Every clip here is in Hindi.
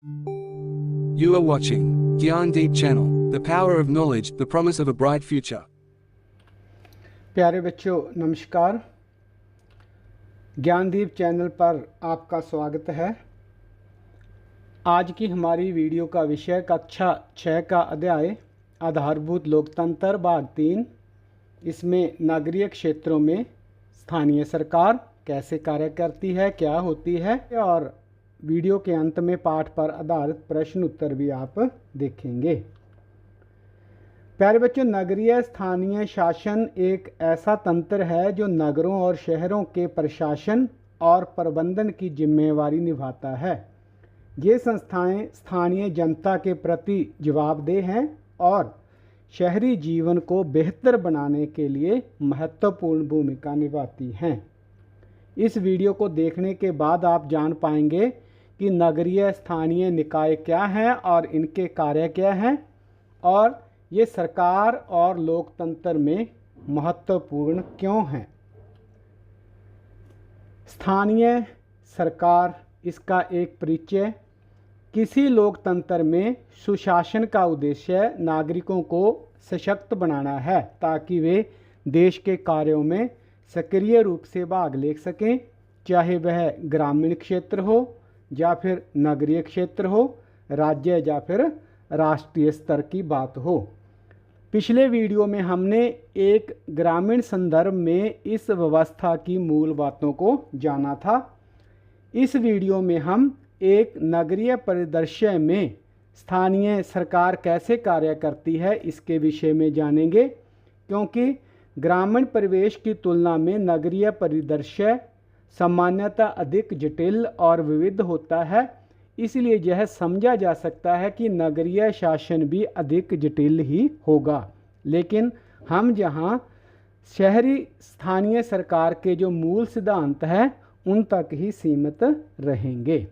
You are watching Gyandeep channel, the power of knowledge, the promise of a bright future. प्यारे बच्चों नमस्कार। ज्ञानदीप चैनल पर आपका स्वागत है। आज की हमारी वीडियो का विषय कक्षा 6 का अध्याय आधारभूत लोकतंत्र भाग 3। इसमें नगरीय क्षेत्रों में स्थानीय सरकार कैसे कार्य करती है, क्या होती है, और वीडियो के अंत में पाठ पर आधारित प्रश्न उत्तर भी आप देखेंगे। प्यारे बच्चों, नगरीय स्थानीय शासन एक ऐसा तंत्र है जो नगरों और शहरों के प्रशासन और प्रबंधन की जिम्मेवारी निभाता है। ये संस्थाएं स्थानीय जनता के प्रति जवाबदेह हैं और शहरी जीवन को बेहतर बनाने के लिए महत्वपूर्ण भूमिका निभाती हैं। इस वीडियो को देखने के बाद आप जान पाएंगे कि नगरीय स्थानीय निकाय क्या हैं और इनके कार्य क्या हैं और ये सरकार और लोकतंत्र में महत्वपूर्ण क्यों हैं। स्थानीय सरकार, इसका एक परिचय। किसी लोकतंत्र में सुशासन का उद्देश्य नागरिकों को सशक्त बनाना है ताकि वे देश के कार्यों में सक्रिय रूप से भाग ले सकें, चाहे वह ग्रामीण क्षेत्र हो या फिर नगरीय क्षेत्र हो, राज्य या फिर राष्ट्रीय स्तर की बात हो। पिछले वीडियो में हमने एक ग्रामीण संदर्भ में इस व्यवस्था की मूल बातों को जाना था। इस वीडियो में हम एक नगरीय परिदृश्य में स्थानीय सरकार कैसे कार्य करती है इसके विषय में जानेंगे, क्योंकि ग्रामीण परिवेश की तुलना में नगरीय परिदृश्य सामान्यतः अधिक जटिल और विविध होता है। इसलिए यह समझा जा सकता है कि नगरीय शासन भी अधिक जटिल ही होगा, लेकिन हम जहां शहरी स्थानीय सरकार के जो मूल सिद्धांत हैं उन तक ही सीमित रहेंगे।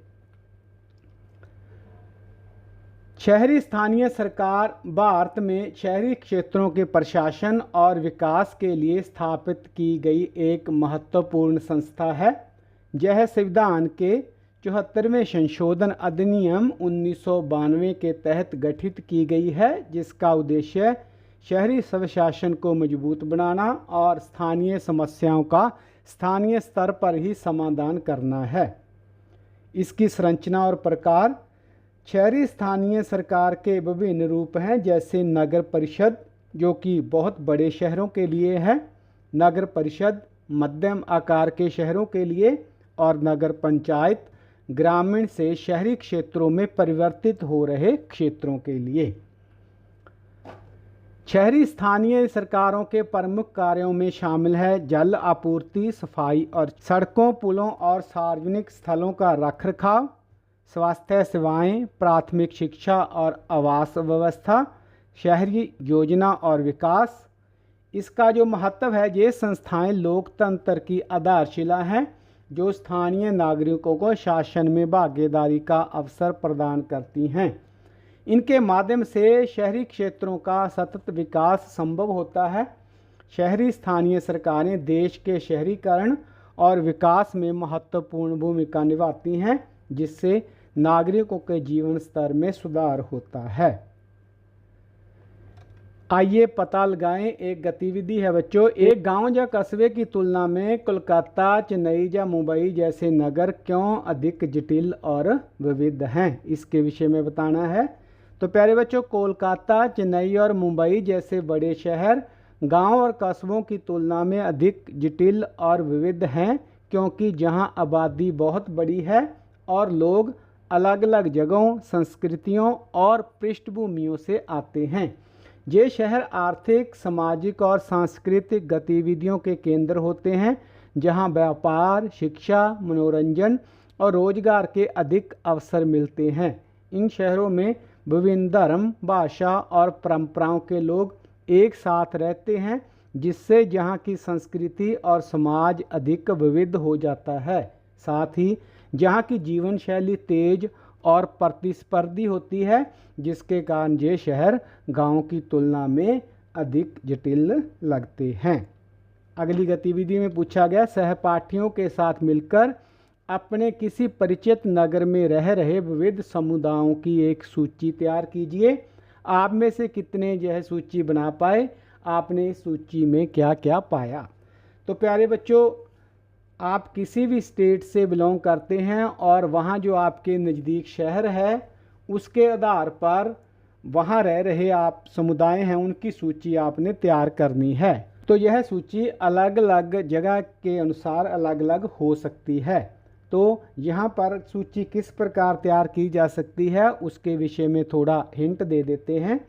शहरी स्थानीय सरकार भारत में शहरी क्षेत्रों के प्रशासन और विकास के लिए स्थापित की गई एक महत्वपूर्ण संस्था है। यह संविधान के 74वें संशोधन अधिनियम 1992 के तहत गठित की गई है, जिसका उद्देश्य शहरी स्वशासन को मजबूत बनाना और स्थानीय समस्याओं का स्थानीय स्तर पर ही समाधान करना है। इसकी संरचना और प्रकार। शहरी स्थानीय सरकार के विभिन्न रूप हैं, जैसे नगर परिषद, जो कि बहुत बड़े शहरों के लिए है, नगर परिषद मध्यम आकार के शहरों के लिए, और नगर पंचायत ग्रामीण से शहरी क्षेत्रों में परिवर्तित हो रहे क्षेत्रों के लिए। शहरी स्थानीय सरकारों के प्रमुख कार्यों में शामिल है जल आपूर्ति, सफाई और सड़कों, पुलों और सार्वजनिक स्थलों का रखरखाव, स्वास्थ्य सेवाएं, प्राथमिक शिक्षा और आवास व्यवस्था, शहरी योजना और विकास। इसका जो महत्व है, ये संस्थाएं लोकतंत्र की आधारशिला हैं जो स्थानीय नागरिकों को शासन में भागीदारी का अवसर प्रदान करती हैं। इनके माध्यम से शहरी क्षेत्रों का सतत विकास संभव होता है। शहरी स्थानीय सरकारें देश के शहरीकरण और विकास में महत्वपूर्ण भूमिका निभाती हैं, जिससे नागरिकों के जीवन स्तर में सुधार होता है। आइए पता लगाएं। एक गतिविधि है बच्चों, एक गांव या कस्बे की तुलना में कोलकाता, चेन्नई या मुंबई जैसे नगर क्यों अधिक जटिल और विविध हैं, इसके विषय में बताना है। तो प्यारे बच्चों, कोलकाता, चेन्नई और मुंबई जैसे बड़े शहर गांव और कस्बों की तुलना में अधिक जटिल और विविध हैं, क्योंकि जहां आबादी बहुत बड़ी है और लोग अलग अलग जगहों, संस्कृतियों और पृष्ठभूमियों से आते हैं। ये शहर आर्थिक, सामाजिक और सांस्कृतिक गतिविधियों के केंद्र होते हैं, जहां व्यापार, शिक्षा, मनोरंजन और रोजगार के अधिक अवसर मिलते हैं। इन शहरों में विभिन्न धर्म, भाषा और परंपराओं के लोग एक साथ रहते हैं, जिससे यहाँ की संस्कृति और समाज अधिक विविध हो जाता है। साथ ही जहाँ की जीवन शैली तेज और प्रतिस्पर्धी होती है, जिसके कारण ये शहर गांव की तुलना में अधिक जटिल लगते हैं। अगली गतिविधि में पूछा गया, सहपाठियों के साथ मिलकर अपने किसी परिचित नगर में रह रहे विविध समुदायों की एक सूची तैयार कीजिए। आप में से कितने जो है सूची बना पाए, आपने इस सूची में क्या क्या पाया। तो प्यारे बच्चों, आप किसी भी स्टेट से बिलोंग करते हैं और वहाँ जो आपके नज़दीक शहर है उसके आधार पर वहाँ रह रहे आप समुदाय हैं उनकी सूची आपने तैयार करनी है। तो यह सूची अलग अलग जगह के अनुसार अलग अलग हो सकती है। तो यहाँ पर सूची किस प्रकार तैयार की जा सकती है उसके विषय में थोड़ा हिंट दे देते हैं।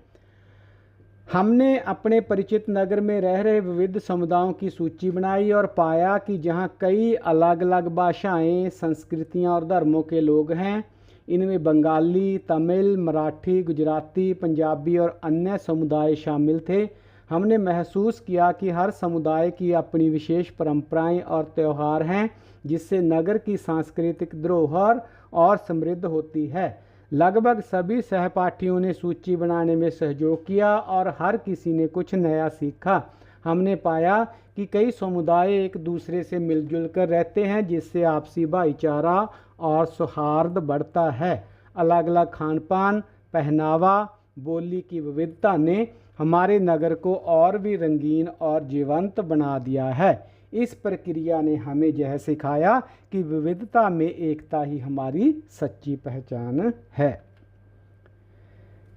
हमने अपने परिचित नगर में रह रहे विविध समुदायों की सूची बनाई और पाया कि जहाँ कई अलग अलग भाषाएं, संस्कृतियाँ और धर्मों के लोग हैं। इनमें बंगाली, तमिल, मराठी, गुजराती, पंजाबी और अन्य समुदाय शामिल थे। हमने महसूस किया कि हर समुदाय की अपनी विशेष परंपराएं और त्यौहार हैं, जिससे नगर की सांस्कृतिक धरोहर और समृद्ध होती है। लगभग सभी सहपाठियों ने सूची बनाने में सहयोग किया और हर किसी ने कुछ नया सीखा। हमने पाया कि कई समुदाय एक दूसरे से मिलजुल कर रहते हैं, जिससे आपसी भाईचारा और सौहार्द बढ़ता है। अलग अलग खान पान, पहनावा, बोली की विविधता ने हमारे नगर को और भी रंगीन और जीवंत बना दिया है। इस प्रक्रिया ने हमें यह सिखाया कि विविधता में एकता ही हमारी सच्ची पहचान है।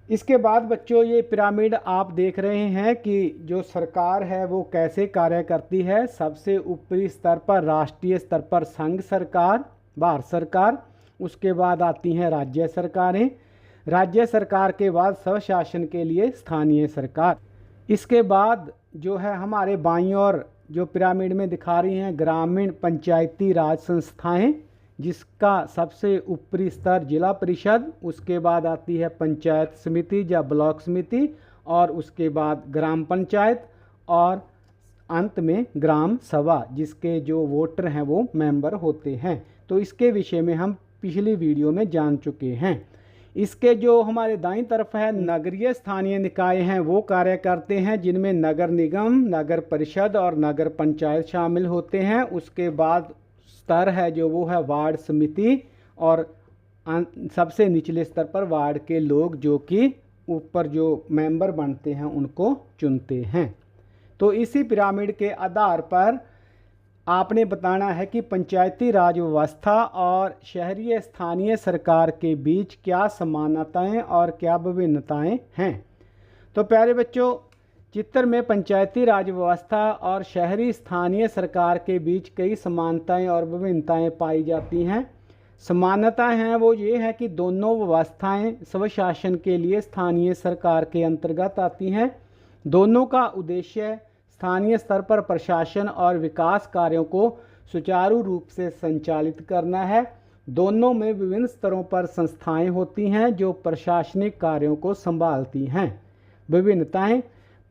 इसके बाद बच्चों, ये पिरामिड आप देख रहे हैं कि जो सरकार है वो कैसे कार्य करती है। सबसे ऊपरी स्तर पर, राष्ट्रीय स्तर पर संघ सरकार, भारत सरकार, उसके बाद आती हैं राज्य सरकारें, राज्य सरकार के बाद स्वशासन के लिए स्थानीय सरकार। इसके बाद जो है हमारे बाईं ओर जो पिरामिड में दिखा रही हैं ग्रामीण पंचायती राज संस्थाएं, जिसका सबसे ऊपरी स्तर जिला परिषद, उसके बाद आती है पंचायत समिति या ब्लॉक समिति, और उसके बाद ग्राम पंचायत, और अंत में ग्राम सभा, जिसके जो वोटर हैं वो मेंबर होते हैं। तो इसके विषय में हम पिछली वीडियो में जान चुके हैं। इसके जो हमारे दाईं तरफ है नगरीय स्थानीय निकाय हैं, वो कार्य करते हैं, जिनमें नगर निगम, नगर परिषद और नगर पंचायत शामिल होते हैं। उसके बाद स्तर है जो वो है वार्ड समिति, और सबसे निचले स्तर पर वार्ड के लोग जो कि ऊपर जो मेंबर बनते हैं उनको चुनते हैं। तो इसी पिरामिड के आधार पर आपने बताना है कि पंचायती राज व्यवस्था और शहरी स्थानीय सरकार के बीच क्या समानताएं और क्या विभिन्नताएं हैं। तो प्यारे बच्चों, चित्र में पंचायती राज व्यवस्था और शहरी स्थानीय सरकार के बीच कई समानताएं और विभिन्नताएं पाई जाती हैं। समानताएं हैं वो ये है कि दोनों व्यवस्थाएं स्वशासन के लिए स्थानीय सरकार के अंतर्गत आती हैं। दोनों का उद्देश्य स्थानीय स्तर पर प्रशासन और विकास कार्यों को सुचारू रूप से संचालित करना है। दोनों में विभिन्न स्तरों पर संस्थाएं होती हैं जो प्रशासनिक कार्यों को संभालती हैं। विभिन्नताएं,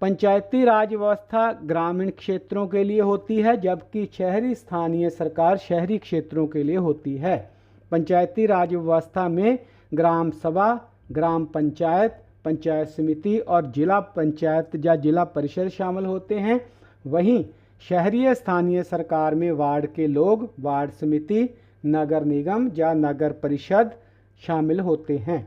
पंचायती राज व्यवस्था ग्रामीण क्षेत्रों के लिए होती है, जबकि शहरी स्थानीय सरकार शहरी क्षेत्रों के लिए होती है। पंचायती राज व्यवस्था में ग्राम सभा, ग्राम पंचायत, पंचायत समिति और जिला पंचायत या जिला परिषद शामिल होते हैं। वहीं शहरी स्थानीय सरकार में वार्ड के लोग, वार्ड समिति, नगर निगम या नगर परिषद शामिल होते हैं।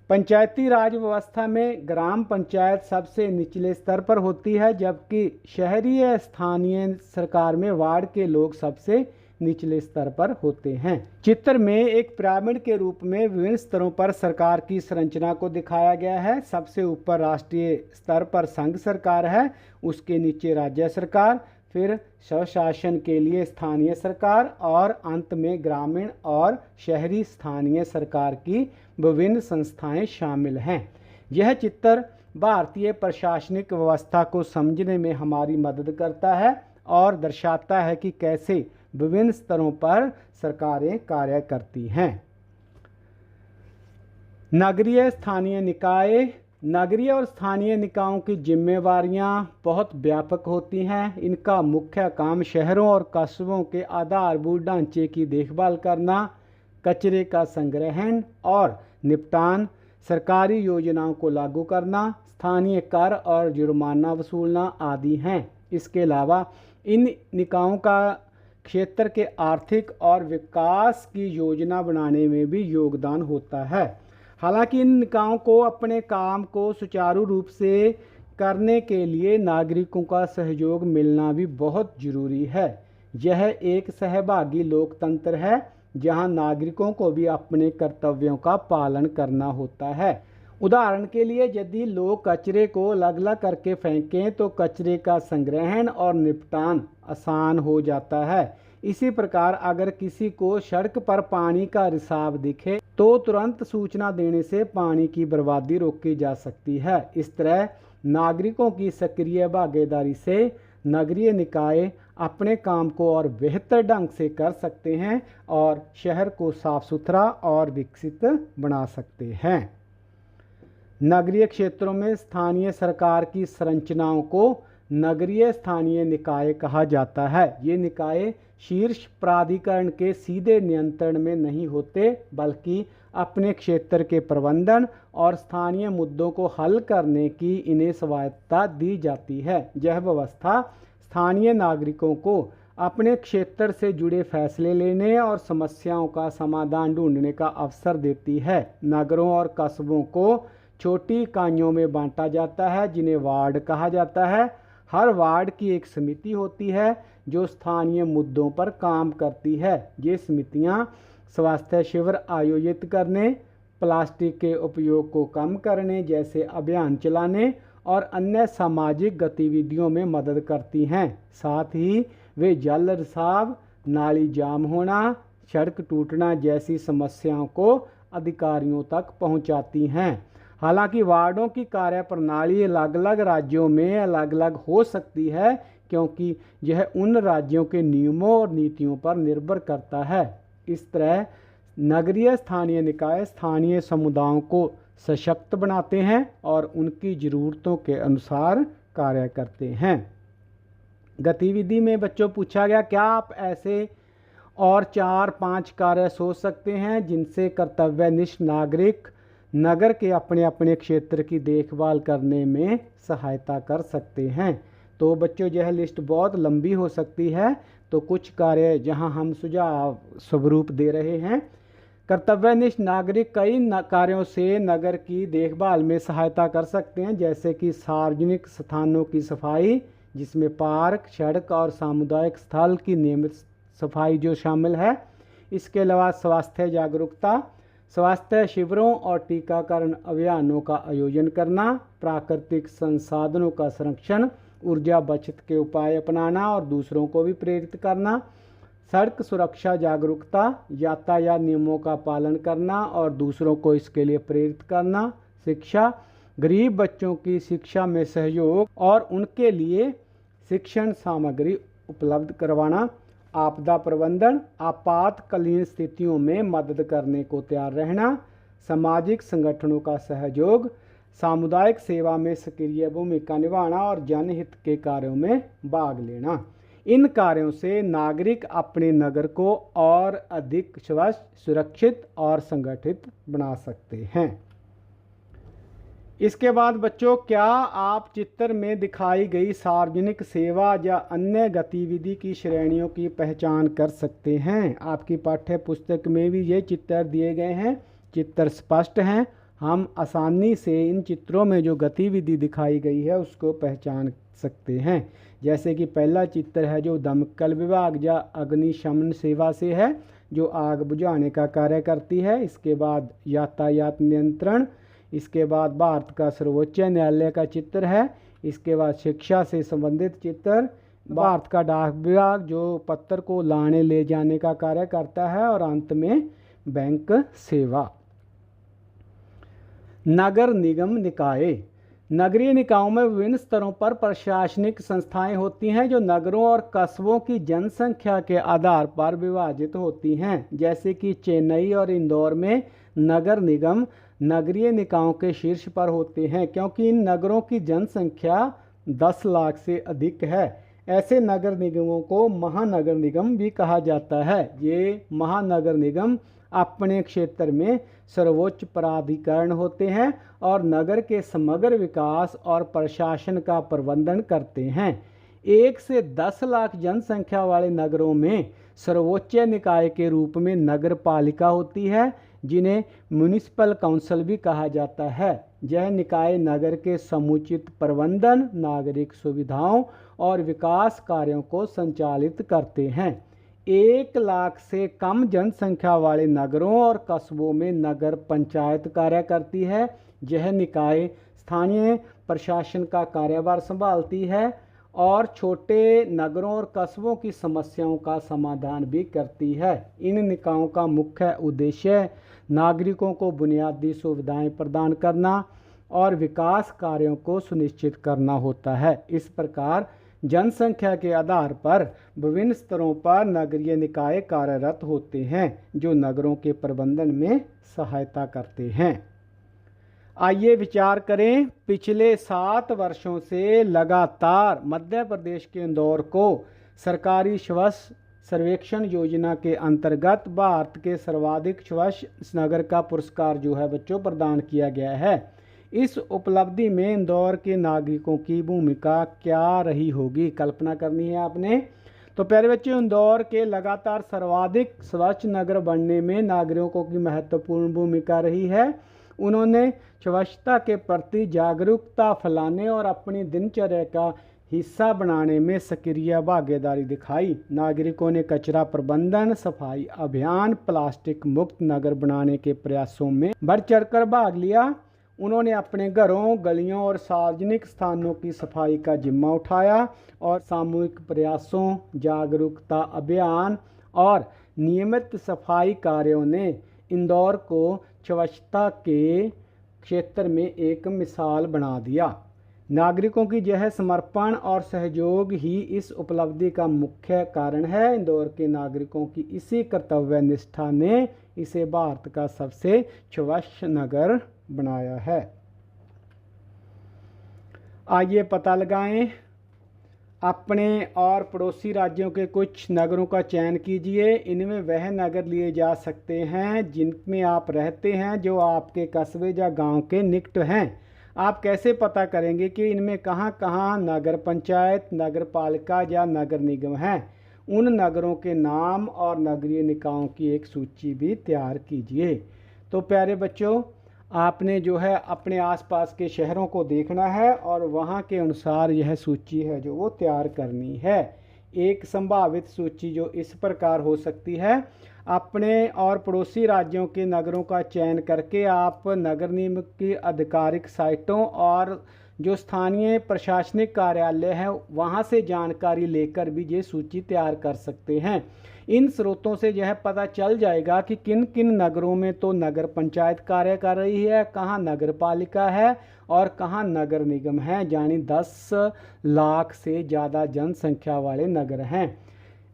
पंचायती राज व्यवस्था में ग्राम पंचायत सबसे निचले स्तर पर होती है, जबकि शहरी स्थानीय सरकार में वार्ड के लोग सबसे निचले स्तर पर होते हैं। चित्र में एक पिरामिड के रूप में विभिन्न स्तरों पर सरकार की संरचना को दिखाया गया है। सबसे ऊपर राष्ट्रीय स्तर पर संघ सरकार है, उसके नीचे राज्य सरकार, फिर स्वशासन के लिए स्थानीय सरकार, और अंत में ग्रामीण और शहरी स्थानीय सरकार की विभिन्न संस्थाएं शामिल हैं। यह चित्र भारतीय प्रशासनिक व्यवस्था को समझने में हमारी मदद करता है और दर्शाता है कि कैसे विभिन्न स्तरों पर सरकारें कार्य करती हैं। नगरीय स्थानीय निकाय, नगरीय और स्थानीय निकायों की जिम्मेवारियां बहुत व्यापक होती हैं। इनका मुख्य काम शहरों और कस्बों के आधारभूत ढांचे की देखभाल करना, कचरे का संग्रहण और निपटान, सरकारी योजनाओं को लागू करना, स्थानीय कर और जुर्माना वसूलना आदि हैं। इसके अलावा इन निकायों का क्षेत्र के आर्थिक और विकास की योजना बनाने में भी योगदान होता है। हालांकि इन निकायों को अपने काम को सुचारू रूप से करने के लिए नागरिकों का सहयोग मिलना भी बहुत जरूरी है। यह एक सहभागी लोकतंत्र है जहां नागरिकों को भी अपने कर्तव्यों का पालन करना होता है। उदाहरण के लिए यदि लोग कचरे को अलग अलग करके फेंकें तो कचरे का संग्रहण और निपटान आसान हो जाता है। इसी प्रकार अगर किसी को सड़क पर पानी का रिसाव दिखे तो तुरंत सूचना देने से पानी की बर्बादी रोकी जा सकती है। इस तरह नागरिकों की सक्रिय भागीदारी से नगरीय निकाय अपने काम को और बेहतर ढंग से कर सकते हैं और शहर को साफ सुथरा और विकसित बना सकते हैं। नगरीय क्षेत्रों में स्थानीय सरकार की संरचनाओं को नगरीय स्थानीय निकाय कहा जाता है। ये निकाय शीर्ष प्राधिकरण के सीधे नियंत्रण में नहीं होते, बल्कि अपने क्षेत्र के प्रबंधन और स्थानीय मुद्दों को हल करने की इन्हें स्वायत्तता दी जाती है। यह व्यवस्था स्थानीय नागरिकों को अपने क्षेत्र से जुड़े फैसले लेने और समस्याओं का समाधान ढूंढने का अवसर देती है। नगरों और कस्बों को छोटी इकाइयों में बांटा जाता है जिन्हें वार्ड कहा जाता है। हर वार्ड की एक समिति होती है जो स्थानीय मुद्दों पर काम करती है। ये समितियां स्वास्थ्य शिविर आयोजित करने, प्लास्टिक के उपयोग को कम करने जैसे अभियान चलाने और अन्य सामाजिक गतिविधियों में मदद करती हैं। साथ ही वे जल रिसाव, नाली जाम होना, सड़क टूटना जैसी समस्याओं को अधिकारियों तक पहुंचाती हैं। हालांकि वार्डों की कार्यप्रणाली अलग अलग राज्यों में अलग अलग हो सकती है, क्योंकि यह उन राज्यों के नियमों और नीतियों पर निर्भर करता है। इस तरह नगरीय स्थानीय निकाय स्थानीय समुदायों को सशक्त बनाते हैं और उनकी ज़रूरतों के अनुसार कार्य करते हैं। गतिविधि में बच्चों पूछा गया, क्या आप ऐसे और 4-5 कार्य सोच सकते हैं जिनसे कर्तव्यनिष्ठ नागरिक नगर के अपने अपने क्षेत्र की देखभाल करने में सहायता कर सकते हैं? तो बच्चों यह लिस्ट बहुत लंबी हो सकती है, तो कुछ कार्य जहां हम सुझाव स्वरूप दे रहे हैं। कर्तव्यनिष्ठ नागरिक कई कार्यों से नगर की देखभाल में सहायता कर सकते हैं, जैसे कि सार्वजनिक स्थानों की सफाई, जिसमें पार्क, सड़क और सामुदायिक स्थल की नियमित सफाई जो शामिल है। इसके अलावा स्वास्थ्य जागरूकता, स्वास्थ्य शिविरों और टीकाकरण अभियानों का आयोजन करना, प्राकृतिक संसाधनों का संरक्षण, ऊर्जा बचत के उपाय अपनाना और दूसरों को भी प्रेरित करना, सड़क सुरक्षा जागरूकता, यातायात नियमों का पालन करना और दूसरों को इसके लिए प्रेरित करना, शिक्षा, गरीब बच्चों की शिक्षा में सहयोग और उनके लिए शिक्षण सामग्री उपलब्ध करवाना, आपदा प्रबंधन, आपातकालीन स्थितियों में मदद करने को तैयार रहना, सामाजिक संगठनों का सहयोग, सामुदायिक सेवा में सक्रिय भूमिका निभाना और जनहित के कार्यों में भाग लेना। इन कार्यों से नागरिक अपने नगर को और अधिक स्वच्छ, सुरक्षित और संगठित बना सकते हैं। इसके बाद बच्चों, क्या आप चित्र में दिखाई गई सार्वजनिक सेवा या अन्य गतिविधि की श्रेणियों की पहचान कर सकते हैं? आपकी पाठ्य पुस्तक में भी ये चित्र दिए गए हैं। चित्र स्पष्ट हैं, हम आसानी से इन चित्रों में जो गतिविधि दिखाई गई है उसको पहचान सकते हैं। जैसे कि पहला चित्र है जो दमकल विभाग या अग्निशमन सेवा से है, जो आग बुझाने का कार्य करती है। इसके बाद यातायात नियंत्रण, इसके बाद भारत का सर्वोच्च न्यायालय का चित्र है। इसके बाद शिक्षा से संबंधित चित्र, भारत का डाक विभाग जो पत्र को लाने ले जाने का कार्य करता है, और अंत में बैंक सेवा। नगर निगम निकाय, नगरीय निकायों में विभिन्न स्तरों पर प्रशासनिक संस्थाएं होती हैं जो नगरों और कस्बों की जनसंख्या के आधार पर विभाजित होती हैं। जैसे कि चेन्नई और इंदौर में नगर निगम नगरीय निकायों के शीर्ष पर होते हैं, क्योंकि इन नगरों की जनसंख्या 10 लाख से अधिक है। ऐसे नगर निगमों को महानगर निगम भी कहा जाता है। ये महानगर निगम अपने क्षेत्र में सर्वोच्च प्राधिकरण होते हैं और नगर के समग्र विकास और प्रशासन का प्रबंधन करते हैं। 1 से 10 लाख जनसंख्या वाले नगरों में सर्वोच्च निकाय के रूप में नगर पालिका होती है, जिन्हें म्युनिसिपल काउंसिल भी कहा जाता है। यह निकाय नगर के समुचित प्रबंधन, नागरिक सुविधाओं और विकास कार्यों को संचालित करते हैं। 1 लाख से कम जनसंख्या वाले नगरों और कस्बों में नगर पंचायत कार्य करती है। यह निकाय स्थानीय प्रशासन का कार्यभार संभालती है और छोटे नगरों और कस्बों की समस्याओं का समाधान भी करती है। इन निकायों का मुख्य उद्देश्य नागरिकों को बुनियादी सुविधाएं प्रदान करना और विकास कार्यों को सुनिश्चित करना होता है। इस प्रकार जनसंख्या के आधार पर विभिन्न स्तरों पर नगरीय निकाय कार्यरत होते हैं, जो नगरों के प्रबंधन में सहायता करते हैं। आइए विचार करें, पिछले 7 वर्षों से लगातार मध्य प्रदेश के इंदौर को सरकारी स्वच्छ सर्वेक्षण योजना के अंतर्गत भारत के सर्वाधिक स्वच्छ नगर का पुरस्कार जो है बच्चों प्रदान किया गया है। इस उपलब्धि में इंदौर के नागरिकों की भूमिका क्या रही होगी, कल्पना करनी है आपने। तो प्यारे बच्चों, इंदौर के लगातार सर्वाधिक स्वच्छ नगर बनने में नागरिकों की महत्वपूर्ण भूमिका रही है। उन्होंने स्वच्छता के प्रति जागरूकता फैलाने और अपनी दिनचर्या का हिस्सा बनाने में सक्रिय भागीदारी दिखाई। नागरिकों ने कचरा प्रबंधन, सफाई अभियान, प्लास्टिक मुक्त नगर बनाने के प्रयासों में बढ़ चढ़कर भाग लिया। उन्होंने अपने घरों, गलियों और सार्वजनिक स्थानों की सफाई का जिम्मा उठाया और सामूहिक प्रयासों, जागरूकता अभियान और नियमित सफाई कार्यों ने इंदौर को स्वच्छता के क्षेत्र में एक मिसाल बना दिया। नागरिकों की यह समर्पण और सहयोग ही इस उपलब्धि का मुख्य कारण है। इंदौर के नागरिकों की इसी कर्तव्य निष्ठा ने इसे भारत का सबसे स्वच्छ नगर बनाया है। आइए पता लगाएं, अपने और पड़ोसी राज्यों के कुछ नगरों का चयन कीजिए। इनमें वह नगर लिए जा सकते हैं जिनमें आप रहते हैं, जो आपके कस्बे या गांव के निकट हैं। आप कैसे पता करेंगे कि इनमें कहां कहां नगर पंचायत, नगर पालिका या नगर निगम हैं? उन नगरों के नाम और नगरीय निकायों की एक सूची भी तैयार कीजिए। तो प्यारे बच्चों, आपने जो है अपने आसपास के शहरों को देखना है और वहाँ के अनुसार यह सूची है जो वो तैयार करनी है। एक संभावित सूची जो इस प्रकार हो सकती है, अपने और पड़ोसी राज्यों के नगरों का चयन करके आप नगर निगम की आधिकारिक साइटों और जो स्थानीय प्रशासनिक कार्यालय है वहाँ से जानकारी लेकर भी ये सूची तैयार कर सकते हैं। इन स्रोतों से यह पता चल जाएगा कि किन किन नगरों में तो नगर पंचायत कार्य कर रही है, कहाँ नगर पालिका है और कहाँ नगर निगम है, यानी 10 लाख से ज़्यादा जनसंख्या वाले नगर हैं।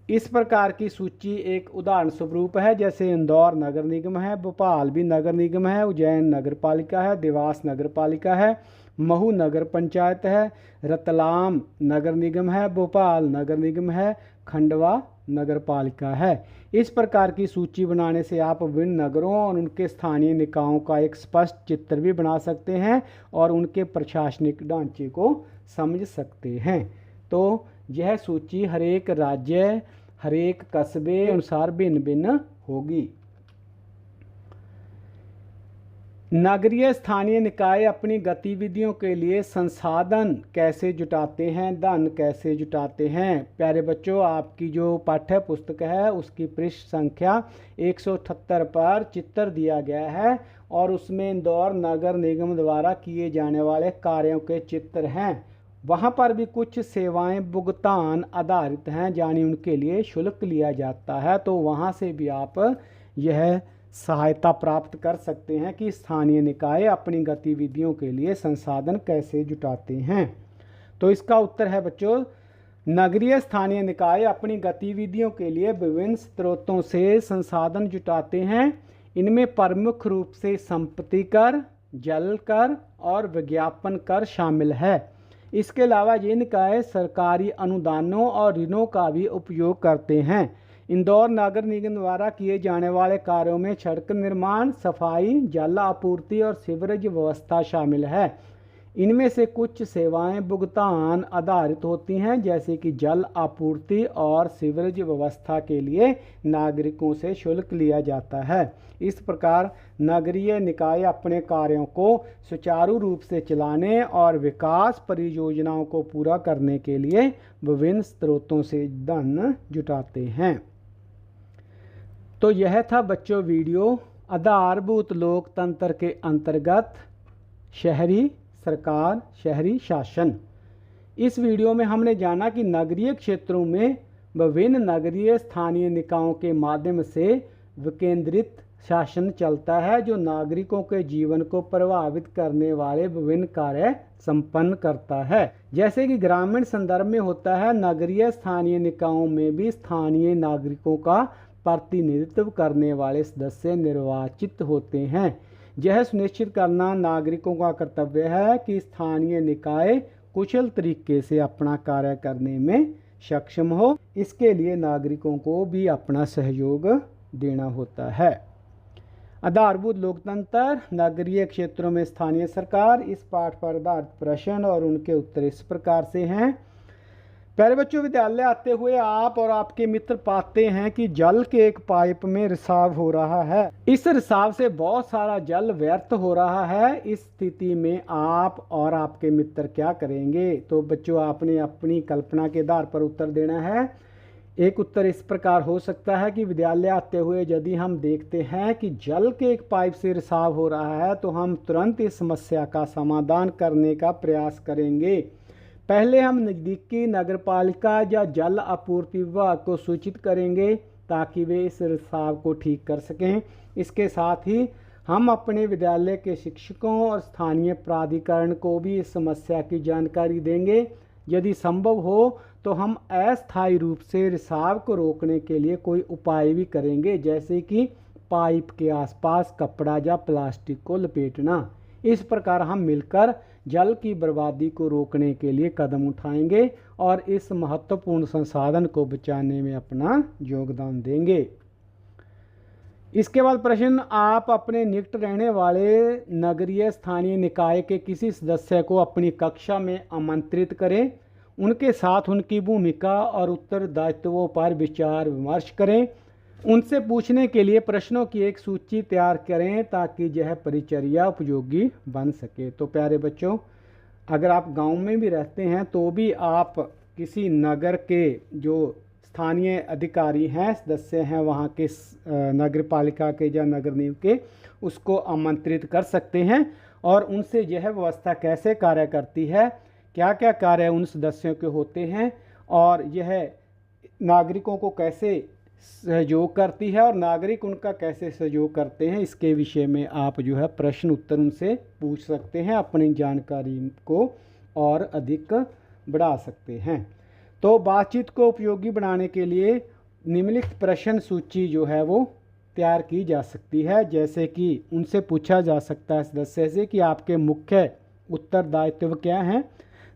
इस प्रकार की सूची एक उदाहरण स्वरूप है, जैसे इंदौर नगर निगम है, भोपाल भी नगर निगम है, उज्जैन नगर पालिका है, देवास नगर पालिका है, महू नगर पंचायत है, रतलाम नगर निगम है, भोपाल नगर निगम है, खंडवा नगर पालिका है। इस प्रकार की सूची बनाने से आप विभिन्न नगरों और उनके स्थानीय निकायों का एक स्पष्ट चित्र भी बना सकते हैं और उनके प्रशासनिक ढांचे को समझ सकते हैं। तो यह सूची हर एक राज्य, हर एक कस्बे अनुसार भिन्न भिन्न होगी। नगरीय स्थानीय निकाय अपनी गतिविधियों के लिए संसाधन कैसे जुटाते हैं, धन कैसे जुटाते हैं? प्यारे बच्चों, आपकी जो पाठ्य पुस्तक है उसकी पृष्ठ संख्या 178 पर चित्र दिया गया है और उसमें इंदौर नगर निगम द्वारा किए जाने वाले कार्यों के चित्र हैं। वहाँ पर भी कुछ सेवाएं भुगतान आधारित हैं, यानी उनके लिए शुल्क लिया जाता है। तो वहाँ से भी आप यह सहायता प्राप्त कर सकते हैं कि स्थानीय निकाय अपनी गतिविधियों के लिए संसाधन कैसे जुटाते हैं। तो इसका उत्तर है बच्चों, नगरीय स्थानीय निकाय अपनी गतिविधियों के लिए विभिन्न स्रोतों से संसाधन जुटाते हैं। इनमें प्रमुख रूप से संपत्ति कर, जल कर और विज्ञापन कर शामिल है। इसके अलावा ये निकाय सरकारी अनुदानों और ऋणों का भी उपयोग करते हैं। इंदौर नगर निगम द्वारा किए जाने वाले कार्यों में सड़क निर्माण, सफाई, जल आपूर्ति और सीवरेज व्यवस्था शामिल है। इनमें से कुछ सेवाएं भुगतान आधारित होती हैं, जैसे कि जल आपूर्ति और सीवरेज व्यवस्था के लिए नागरिकों से शुल्क लिया जाता है। इस प्रकार नगरीय निकाय अपने कार्यों को सुचारू रूप से चलाने और विकास परियोजनाओं को पूरा करने के लिए विभिन्न स्रोतों से धन जुटाते हैं। तो यह था बच्चों वीडियो आधारभूत लोकतंत्र के अंतर्गत शहरी सरकार, शहरी शासन। इस वीडियो में हमने जाना कि नगरीय क्षेत्रों में विभिन्न नगरीय स्थानीय निकायों के माध्यम से विकेंद्रित शासन चलता है, जो नागरिकों के जीवन को प्रभावित करने वाले विभिन्न कार्य संपन्न करता है। जैसे कि ग्रामीण संदर्भ में होता है, नगरीय स्थानीय निकायों में भी स्थानीय नागरिकों का प्रतिनिधित्व करने वाले सदस्य निर्वाचित होते हैं। यह सुनिश्चित करना नागरिकों का कर्तव्य है कि स्थानीय निकाय कुशल तरीके से अपना कार्य करने में सक्षम हो। इसके लिए नागरिकों को भी अपना सहयोग देना होता है। आधारभूत लोकतंत्र, नगरीय क्षेत्रों में स्थानीय सरकार। इस पाठ पर आधारित प्रश्न और उनके उत्तर इस प्रकार से हैं। प्यारे बच्चों, विद्यालय आते हुए आप और आपके मित्र पाते हैं कि जल के एक पाइप में रिसाव हो रहा है। इस रिसाव से बहुत सारा जल व्यर्थ हो रहा है। इस स्थिति में आप और आपके मित्र क्या करेंगे? तो बच्चों, आपने अपनी कल्पना के आधार पर उत्तर देना है। एक उत्तर इस प्रकार हो सकता है कि विद्यालय आते हुए यदि हम देखते हैं कि जल के एक पाइप से रिसाव हो रहा है, तो हम तुरंत इस समस्या का समाधान करने का प्रयास करेंगे। पहले हम नज़दीकी नगरपालिका या जल आपूर्ति विभाग को सूचित करेंगे ताकि वे इस रिसाव को ठीक कर सकें। इसके साथ ही हम अपने विद्यालय के शिक्षकों और स्थानीय प्राधिकरण को भी इस समस्या की जानकारी देंगे। यदि संभव हो तो हम अस्थायी रूप से रिसाव को रोकने के लिए कोई उपाय भी करेंगे, जैसे कि पाइप के आसपास कपड़ा या प्लास्टिक को लपेटना। इस प्रकार हम मिलकर जल की बर्बादी को रोकने के लिए कदम उठाएंगे और इस महत्वपूर्ण संसाधन को बचाने में अपना योगदान देंगे। इसके बाद प्रश्न, आप अपने निकट रहने वाले नगरीय स्थानीय निकाय के किसी सदस्य को अपनी कक्षा में आमंत्रित करें। उनके साथ उनकी भूमिका और उत्तरदायित्वों पर विचार विमर्श करें। उनसे पूछने के लिए प्रश्नों की एक सूची तैयार करें ताकि यह परिचर्या उपयोगी बन सके। तो प्यारे बच्चों, अगर आप गांव में भी रहते हैं तो भी आप किसी नगर के जो स्थानीय अधिकारी हैं, सदस्य हैं वहाँ के नगर पालिका के या नगर निगम के, उसको आमंत्रित कर सकते हैं और उनसे यह व्यवस्था कैसे कार्य करती है, क्या क्या कार्य उन सदस्यों के होते हैं और यह नागरिकों को कैसे सहयोग करती है और नागरिक उनका कैसे सहयोग करते हैं, इसके विषय में आप जो है प्रश्न उत्तर उनसे पूछ सकते हैं, अपनी जानकारी को और अधिक बढ़ा सकते हैं। तो बातचीत को उपयोगी बनाने के लिए निम्नलिखित प्रश्न सूची जो है वो तैयार की जा सकती है। जैसे कि उनसे पूछा जा सकता है सदस्य से कि आपके मुख्य उत्तरदायित्व क्या हैं,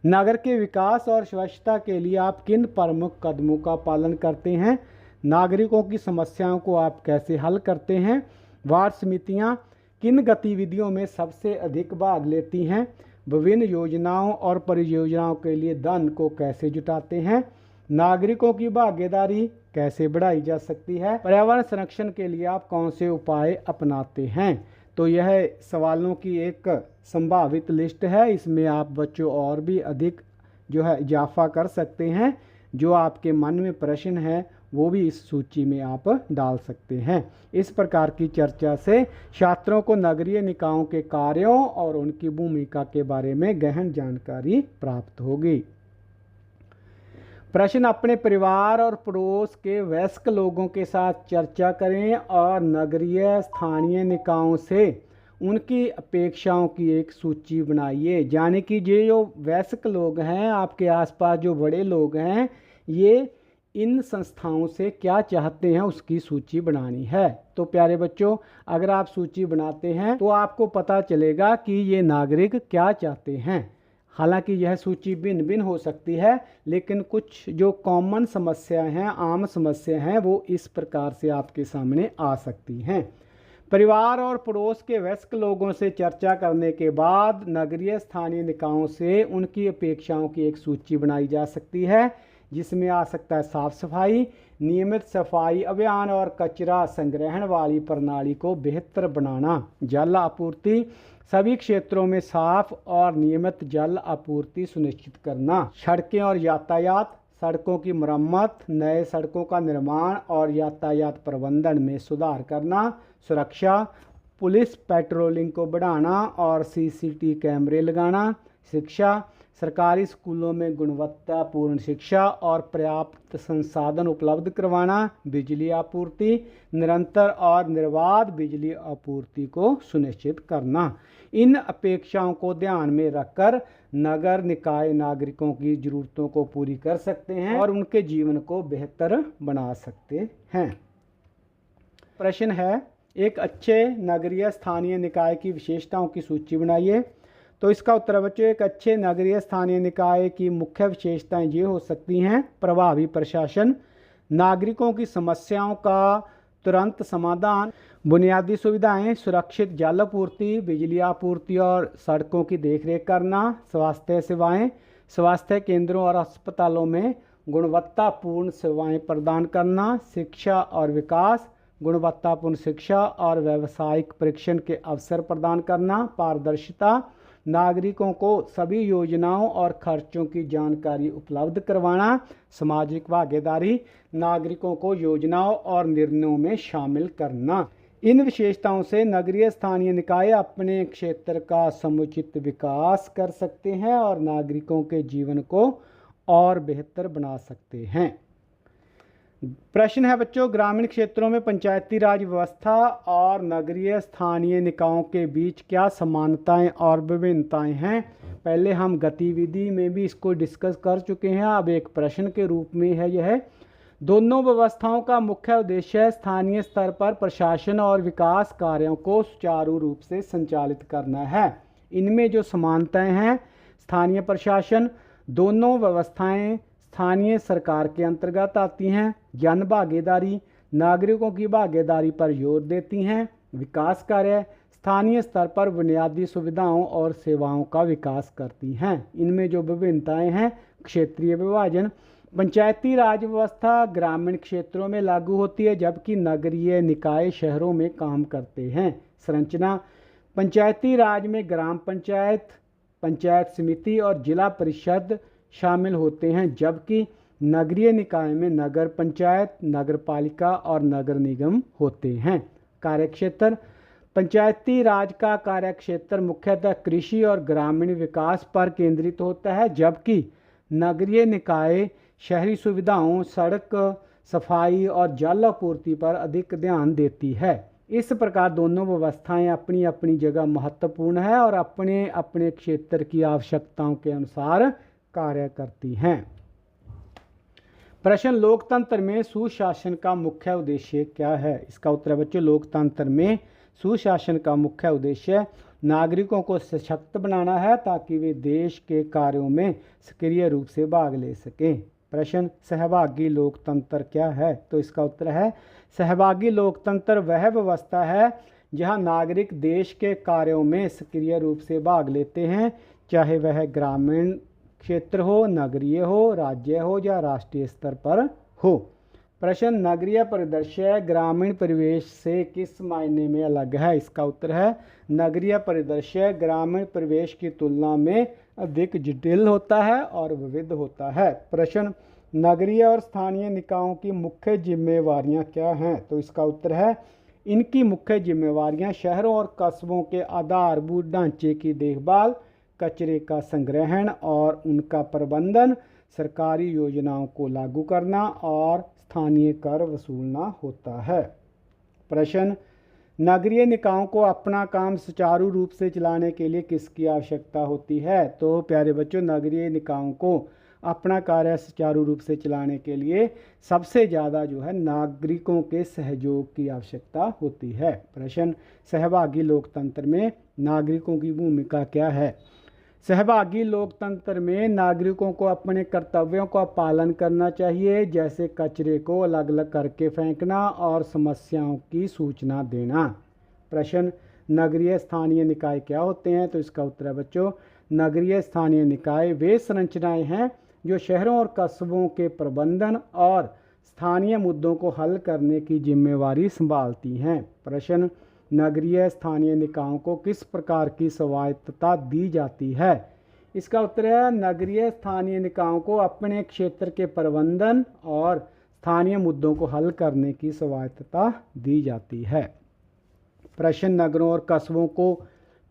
नगर के विकास और स्वच्छता के लिए आप किन प्रमुख कदमों का पालन करते हैं, नागरिकों की समस्याओं को आप कैसे हल करते हैं, वार्ड समितियां किन गतिविधियों में सबसे अधिक भाग लेती हैं, विभिन्न योजनाओं और परियोजनाओं के लिए धन को कैसे जुटाते हैं, नागरिकों की भागीदारी कैसे बढ़ाई जा सकती है, पर्यावरण संरक्षण के लिए आप कौन से उपाय अपनाते हैं। तो यह सवालों की एक संभावित लिस्ट है। इसमें आप बच्चों और भी अधिक जो है इजाफा कर सकते हैं। जो आपके मन में प्रश्न है वो भी इस सूची में आप डाल सकते हैं। इस प्रकार की चर्चा से छात्रों को नगरीय निकायों के कार्यों और उनकी भूमिका के बारे में गहन जानकारी प्राप्त होगी। प्रश्न, अपने परिवार और पड़ोस के वयस्क लोगों के साथ चर्चा करें और नगरीय स्थानीय निकायों से उनकी अपेक्षाओं की एक सूची बनाइए। यानी कि ये जो वयस्क लोग हैं, आपके आसपास जो बड़े लोग हैं, ये इन संस्थाओं से क्या चाहते हैं उसकी सूची बनानी है। तो प्यारे बच्चों, अगर आप सूची बनाते हैं तो आपको पता चलेगा कि ये नागरिक क्या चाहते हैं। हालांकि यह सूची भिन्न भिन्न हो सकती है, लेकिन कुछ जो कॉमन समस्या हैं, आम समस्या हैं, वो इस प्रकार से आपके सामने आ सकती हैं। परिवार और पड़ोस के वयस्क लोगों से चर्चा करने के बाद नगरीय स्थानीय निकायों से उनकी अपेक्षाओं की एक सूची बनाई जा सकती है, जिसमें आ सकता है साफ सफाई, नियमित सफाई अभियान और कचरा संग्रहण वाली प्रणाली को बेहतर बनाना, जल आपूर्ति, सभी क्षेत्रों में साफ और नियमित जल आपूर्ति सुनिश्चित करना, सड़कें और यातायात, सड़कों की मरम्मत, नए सड़कों का निर्माण और यातायात प्रबंधन में सुधार करना, सुरक्षा, पुलिस पेट्रोलिंग को बढ़ाना और सीसीटीवी कैमरे लगाना, शिक्षा, सरकारी स्कूलों में गुणवत्तापूर्ण शिक्षा और पर्याप्त संसाधन उपलब्ध करवाना, बिजली आपूर्ति, निरंतर और निर्बाध बिजली आपूर्ति को सुनिश्चित करना। इन अपेक्षाओं को ध्यान में रखकर नगर निकाय नागरिकों की ज़रूरतों को पूरी कर सकते हैं और उनके जीवन को बेहतर बना सकते हैं। प्रश्न है, एक अच्छे नगरीय स्थानीय निकाय की विशेषताओं की सूची बनाइए। तो इसका उत्तर बच्चों, एक अच्छे नगरीय स्थानीय निकाय की मुख्य विशेषताएं ये हो सकती हैं: प्रभावी प्रशासन, नागरिकों की समस्याओं का तुरंत समाधान, बुनियादी सुविधाएं, सुरक्षित जल आपूर्ति, बिजली आपूर्ति और सड़कों की देखरेख करना, स्वास्थ्य सेवाएं, स्वास्थ्य केंद्रों और अस्पतालों में गुणवत्तापूर्ण सेवाएं प्रदान करना, शिक्षा और विकास, गुणवत्तापूर्ण शिक्षा और व्यावसायिक प्रशिक्षण के अवसर प्रदान करना, पारदर्शिता, नागरिकों को सभी योजनाओं और खर्चों की जानकारी उपलब्ध करवाना, सामाजिक भागीदारी, नागरिकों को योजनाओं और निर्णयों में शामिल करना। इन विशेषताओं से नगरीय स्थानीय निकाय अपने क्षेत्र का समुचित विकास कर सकते हैं और नागरिकों के जीवन को और बेहतर बना सकते हैं। प्रश्न है बच्चों, ग्रामीण क्षेत्रों में पंचायती राज व्यवस्था और नगरीय स्थानीय निकायों के बीच क्या समानताएं और विभिन्नताएं हैं? पहले हम गतिविधि में भी इसको डिस्कस कर चुके हैं, अब एक प्रश्न के रूप में है यह। दोनों व्यवस्थाओं का मुख्य उद्देश्य स्थानीय स्तर पर प्रशासन और विकास कार्यों को सुचारू रूप से संचालित करना है। इनमें जो समानताएं हैं, स्थानीय प्रशासन, दोनों व्यवस्थाएं स्थानीय सरकार के अंतर्गत आती हैं। जन भागीदारी, नागरिकों की भागीदारी पर जोर देती हैं। विकास कार्य, स्थानीय स्तर पर बुनियादी सुविधाओं और सेवाओं का विकास करती हैं। इनमें जो विभिन्नताएं हैं, क्षेत्रीय विभाजन, पंचायती राज व्यवस्था ग्रामीण क्षेत्रों में लागू होती है जबकि नगरीय निकाय शहरों में काम करते हैं। संरचना, पंचायती राज में ग्राम पंचायत, पंचायत समिति और जिला परिषद शामिल होते हैं जबकि नगरीय निकाय में नगर पंचायत, नगर पालिका और नगर निगम होते हैं। कार्यक्षेत्र, पंचायती राज का कार्यक्षेत्र मुख्यतः कृषि और ग्रामीण विकास पर केंद्रित होता है जबकि नगरीय निकाय शहरी सुविधाओं, सड़क सफाई और जल आपूर्ति पर अधिक ध्यान देती है। इस प्रकार दोनों व्यवस्थाएं अपनी अपनी जगह महत्वपूर्ण है और अपने अपने क्षेत्र की आवश्यकताओं के अनुसार कार्य करती हैं। प्रश्न, लोकतंत्र में सुशासन का मुख्य उद्देश्य क्या है? इसका उत्तर है बच्चों, लोकतंत्र में सुशासन का मुख्य उद्देश्य नागरिकों को सशक्त बनाना है ताकि वे देश के कार्यों में सक्रिय रूप से भाग ले सकें। प्रश्न, सहभागी लोकतंत्र क्या है? तो इसका उत्तर है, सहभागी लोकतंत्र वह व्यवस्था है जहां नागरिक देश के कार्यों में सक्रिय रूप से भाग लेते हैं, चाहे वह ग्रामीण क्षेत्र हो, नगरीय हो, राज्य हो या राष्ट्रीय स्तर पर हो। प्रश्न, नगरीय परिदृश्य ग्रामीण परिवेश से किस मायने में अलग है? इसका उत्तर है, नगरीय परिदृश्य ग्रामीण परिवेश की तुलना में अधिक जटिल होता है और विविध होता है। प्रश्न, नगरीय और स्थानीय निकायों की मुख्य जिम्मेवारियां क्या हैं? तो इसका उत्तर है, इनकी मुख्य जिम्मेवारियां शहरों और कस्बों के आधारभूत ढांचे की देखभाल, कचरे का संग्रहण और उनका प्रबंधन, सरकारी योजनाओं को लागू करना और स्थानीय कर वसूलना होता है। प्रश्न, नगरीय निकायों को अपना काम सुचारू रूप से चलाने के लिए किसकी आवश्यकता होती है? तो प्यारे बच्चों, नगरीय निकायों को अपना कार्य सुचारू रूप से चलाने के लिए सबसे ज़्यादा जो है नागरिकों के सहयोग की आवश्यकता होती है। प्रश्न, सहभागी लोकतंत्र में नागरिकों की भूमिका क्या है? सहभागी लोकतंत्र में नागरिकों को अपने कर्तव्यों का पालन करना चाहिए, जैसे कचरे को अलग अलग करके फेंकना और समस्याओं की सूचना देना। प्रश्न, नगरीय स्थानीय निकाय क्या होते हैं? तो इसका उत्तर है बच्चों, नगरीय स्थानीय निकाय वे संरचनाएं हैं जो शहरों और कस्बों के प्रबंधन और स्थानीय मुद्दों को हल करने की जिम्मेवारी संभालती हैं। प्रश्न, नगरीय स्थानीय निकायों को किस प्रकार की स्वायत्तता दी जाती है? इसका उत्तर है, नगरीय स्थानीय निकायों को अपने क्षेत्र के प्रबंधन और स्थानीय मुद्दों को हल करने की स्वायत्तता दी जाती है। प्रश्न, नगरों और कस्बों को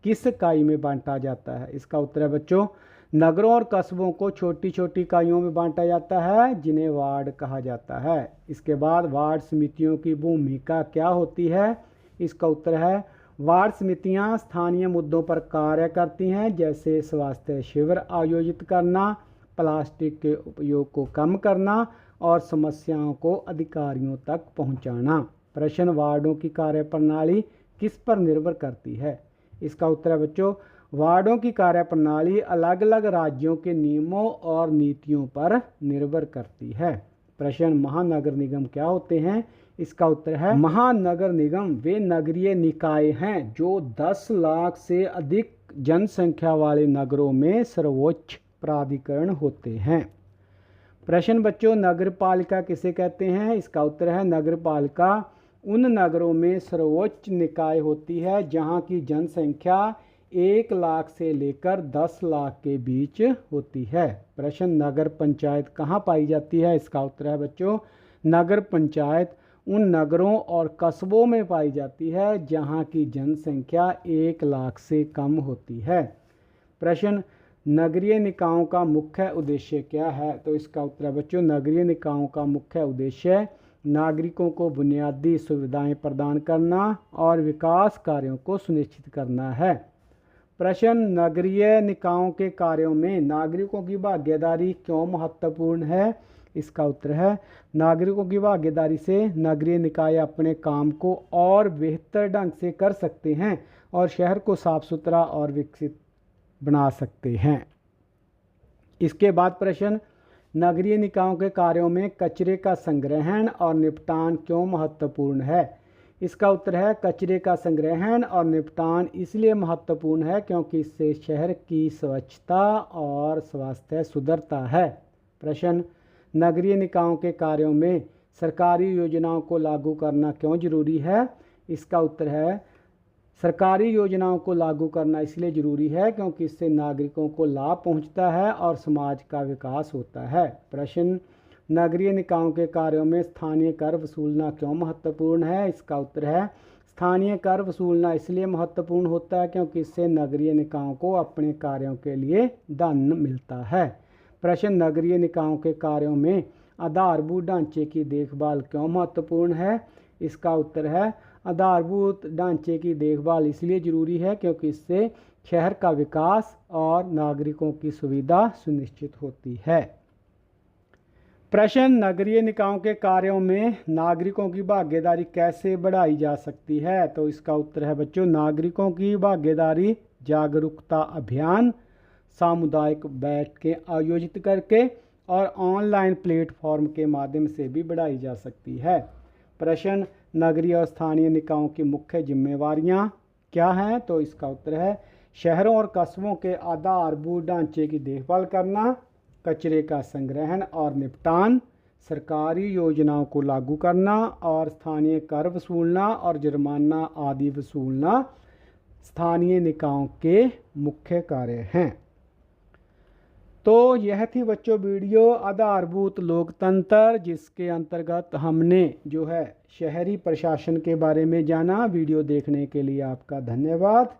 किस इकाई में बांटा जाता है? इसका उत्तर है बच्चों, नगरों और कस्बों को छोटी छोटी इकाइयों में बांटा जाता है जिन्हें वार्ड कहा जाता है। इसके बाद वार्ड समितियों की भूमिका क्या होती है? इसका उत्तर है, वार्ड समितियां स्थानीय मुद्दों पर कार्य करती हैं, जैसे स्वास्थ्य शिविर आयोजित करना, प्लास्टिक के उपयोग को कम करना और समस्याओं को अधिकारियों तक पहुंचाना। प्रश्न, वार्डों की कार्यप्रणाली किस पर निर्भर करती है? इसका उत्तर है बच्चों, वार्डों की कार्यप्रणाली अलग अलग राज्यों के नियमों और नीतियों पर निर्भर करती है। प्रश्न, महानगर निगम क्या होते हैं? इसका उत्तर है, महानगर निगम वे नगरीय निकाय हैं जो 10 लाख से अधिक जनसंख्या वाले नगरों में सर्वोच्च प्राधिकरण होते हैं। प्रश्न बच्चों, नगरपालिका किसे कहते हैं? इसका उत्तर है, नगरपालिका उन नगरों में सर्वोच्च निकाय होती है जहां की जनसंख्या 1 लाख से लेकर 10 लाख के बीच होती है। प्रश्न, नगर पंचायत कहाँ पाई जाती है? इसका उत्तर है बच्चों, नगर पंचायत उन नगरों और कस्बों में पाई जाती है जहां की जनसंख्या 1 लाख से कम होती है। प्रश्न, नगरीय निकायों का मुख्य उद्देश्य क्या है? तो इसका उत्तर है बच्चों, नगरीय निकायों का मुख्य उद्देश्य नागरिकों को बुनियादी सुविधाएं प्रदान करना और विकास कार्यों को सुनिश्चित करना है। प्रश्न, नगरीय निकायों के कार्यों में नागरिकों की भागीदारी क्यों महत्वपूर्ण है? इसका उत्तर है, नागरिकों की भागीदारी से नगरीय निकाय अपने काम को और बेहतर ढंग से कर सकते हैं और शहर को साफ सुथरा और विकसित बना सकते हैं। इसके बाद प्रश्न, नगरीय निकायों के कार्यों में कचरे का संग्रहण और निपटान क्यों महत्वपूर्ण है? इसका उत्तर है, कचरे का संग्रहण और निपटान इसलिए महत्वपूर्ण है क्योंकि इससे शहर की स्वच्छता और स्वास्थ्य सुधरता है। प्रश्न, नगरीय निकायों के कार्यों में सरकारी योजनाओं को लागू करना क्यों जरूरी है? इसका उत्तर है, सरकारी योजनाओं को लागू करना इसलिए ज़रूरी है क्योंकि इससे नागरिकों को लाभ पहुंचता है और समाज का विकास होता है। प्रश्न, नगरीय निकायों के कार्यों में स्थानीय कर वसूलना क्यों महत्वपूर्ण है? इसका उत्तर है, स्थानीय कर वसूलना इसलिए महत्वपूर्ण होता है क्योंकि इससे नगरीय निकायों को अपने कार्यों के लिए धन मिलता है। प्रश्न, नगरीय निकायों के कार्यों में आधारभूत ढांचे की देखभाल क्यों महत्वपूर्ण है? इसका उत्तर है, आधारभूत ढांचे की देखभाल इसलिए ज़रूरी है क्योंकि इससे शहर का विकास और नागरिकों की सुविधा सुनिश्चित होती है। प्रश्न, नगरीय निकायों के कार्यों में नागरिकों की भागीदारी कैसे बढ़ाई जा सकती है? तो इसका उत्तर है बच्चों, नागरिकों की भागीदारी जागरूकता अभियान, सामुदायिक बैठकें आयोजित करके और ऑनलाइन प्लेटफॉर्म के माध्यम से भी बढ़ाई जा सकती है। प्रश्न, नगरीय और स्थानीय निकायों की मुख्य जिम्मेवारियां क्या हैं? तो इसका उत्तर है, शहरों और कस्बों के आधारभूत ढांचे की देखभाल करना, कचरे का संग्रहण और निपटान, सरकारी योजनाओं को लागू करना और स्थानीय कर वसूलना और जुर्माना आदि वसूलना स्थानीय निकायों के मुख्य कार्य हैं। तो यह थी बच्चों वीडियो आधारभूत लोकतंत्र, जिसके अंतर्गत हमने जो है शहरी प्रशासन के बारे में जाना। वीडियो देखने के लिए आपका धन्यवाद।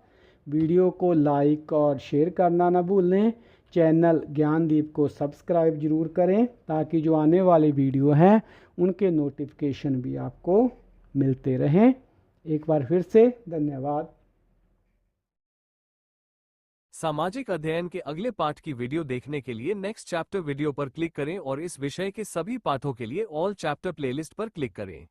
वीडियो को लाइक और शेयर करना ना भूलें। चैनल ज्ञानदीप को सब्सक्राइब जरूर करें ताकि जो आने वाले वीडियो हैं उनके नोटिफिकेशन भी आपको मिलते रहें। एक बार फिर से धन्यवाद। सामाजिक अध्ययन के अगले पाठ की वीडियो देखने के लिए नेक्स्ट चैप्टर वीडियो पर क्लिक करें और इस विषय के सभी पाठों के लिए ऑल चैप्टर प्लेलिस्ट पर क्लिक करें।